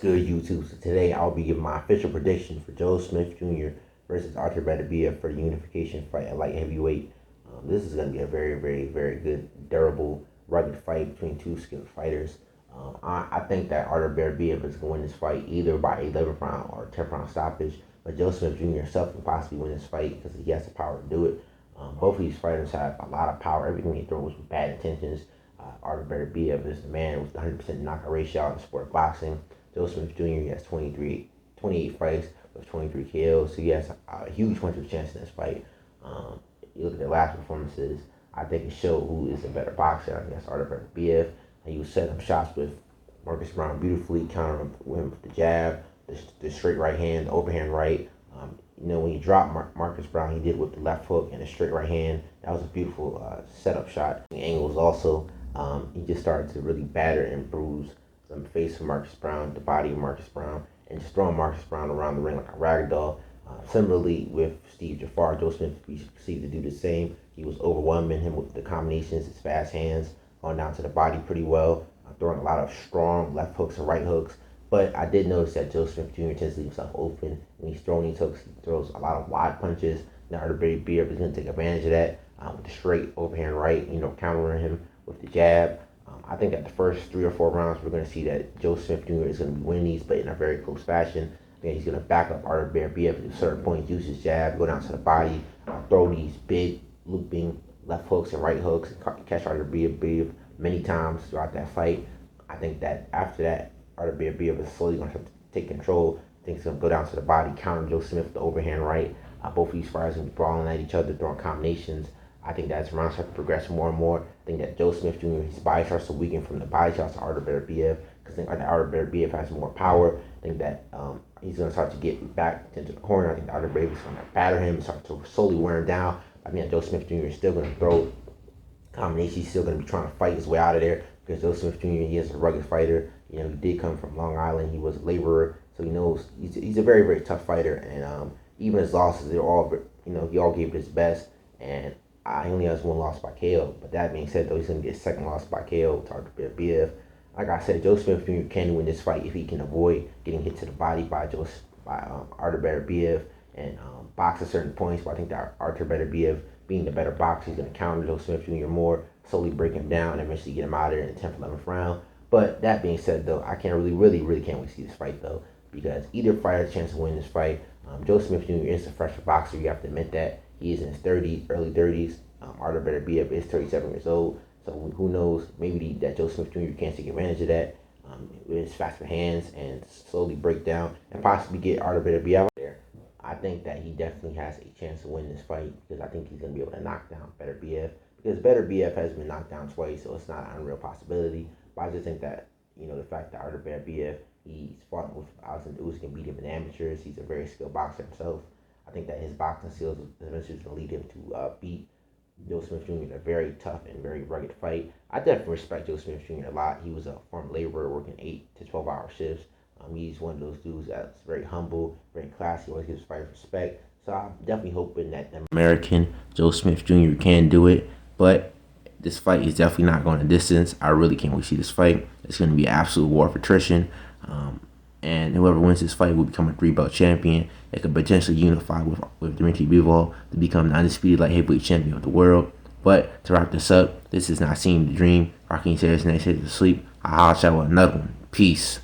good, YouTube? So today I'll be giving my official prediction for Joe Smith Jr. versus Artur Beterbiev for the unification fight at light heavyweight. This is going to be a very, very, very good, durable, rugged fight between two skilled fighters. I think that Artur Beterbiev is going to win this fight either by 11th round or 10th round stoppage. But Joe Smith Jr. himself can possibly win this fight because he has the power to do it. Both of these fighters have a lot of power. Everything he throws with bad intentions. Artur Beterbiev is the man with 100% knockout ratio in the sport of boxing. Joe Smith Jr. He has 28 fights with 23 KOs, so he has a huge 100% chance in this fight. You look at the last performances, I think it showed who is a better boxer. I guess Artur Beterbiev. He was setting up shots with Marcus Brown beautifully, countering him with the jab, the straight right hand, the overhand right. When he dropped Marcus Brown, he did with the left hook and the straight right hand. That was a beautiful setup shot. The angles also, he just started to really batter and bruise the face of Marcus Brown, the body of Marcus Brown, and just throwing Marcus Brown around the ring like a rag doll. Similarly with Steve Jafar, Joe Smith proceeded to do the same. He was overwhelming him with the combinations, his fast hands, going down to the body pretty well, throwing a lot of strong left hooks and right hooks. But I did notice that Joe Smith Jr. tends to leave himself open when he's throwing these hooks. He throws a lot of wide punches. Now Artur Beterbiev is going to take advantage of that with the straight overhand right, countering him with the jab. I think that the first 3 or 4 rounds, we're going to see that Joe Smith Jr. is going to be winning these, but in a very close fashion. I think he's going to back up Artur Beterbiev at a certain point, use his jab, go down to the body, throw these big looping left hooks and right hooks, and catch Artur Beterbiev many times throughout that fight. I think that after that, Artur Beterbiev is slowly going to have to take control. I think he's going to go down to the body, counter Joe Smith with the overhand right. Both of these fighters going to be brawling at each other, throwing combinations. I think that as rounds start to progress more and more, I think that Joe Smith Jr., his body starts to weaken from the body shots to Artur Beterbiev, because I think that Artur Beterbiev has more power. I think that he's going to start to get back into the corner. I think Artur Beterbiev is going to batter him, start to slowly wear him down. I think that Joe Smith Jr. is still going to throw combinations. He's still going to be trying to fight his way out of there, because Joe Smith Jr., he is a rugged fighter. He did come from Long Island. He was a laborer, so he knows he's a very, very tough fighter. And even his losses, they're all, he all gave it his best. And he only has 1 loss by KO. But that being said, though, he's going to get a second loss by KO to Artur Beterbiev. Like I said, Joe Smith Jr. can win this fight if he can avoid getting hit to the body by Artur Beterbiev and box at certain points. But I think that Artur Beterbiev, being the better boxer, he's going to counter Joe Smith Jr. more, slowly break him down, and eventually get him out of there in the 10th, 11th round. But that being said, though, I can't really can't wait to see this fight, though, because either fighter has a chance to win this fight. Joe Smith Jr. is a fresher boxer. You have to admit that. He is in his early 30s. Artur Beterbiev is 37 years old. So who knows? Maybe that Joe Smith Jr. can take advantage of that with his faster hands and slowly break down and possibly get Artur Beterbiev out there. I think that he definitely has a chance to win this fight, because I think he's going to be able to knock down Beterbiev, because Beterbiev has been knocked down twice, so it's not an unreal possibility. But I just think that, the fact that Artur Beterbiev, he's fought with Alexander Usyk and beat him in amateurs. He's a very skilled boxer himself. I think that his boxing skills eventually is going to lead him to beat Joe Smith Jr. in a very tough and very rugged fight. I definitely respect Joe Smith Jr. a lot. He was a former laborer working 8 to 12-hour shifts. He's one of those dudes that's very humble, very classy, always gives fighters respect. So I'm definitely hoping that the American Joe Smith Jr. can do it. But this fight is definitely not going to distance. I really can't wait to see this fight. It's going to be an absolute war of attrition. And whoever wins this fight will become a 3-belt champion. It could potentially unify with Artur Beterbiev to become the undisputed light heavyweight champion of the world. But to wrap this up, this is not seeing the dream. Raheem says next hit to sleep. I'll chat with another one. Peace.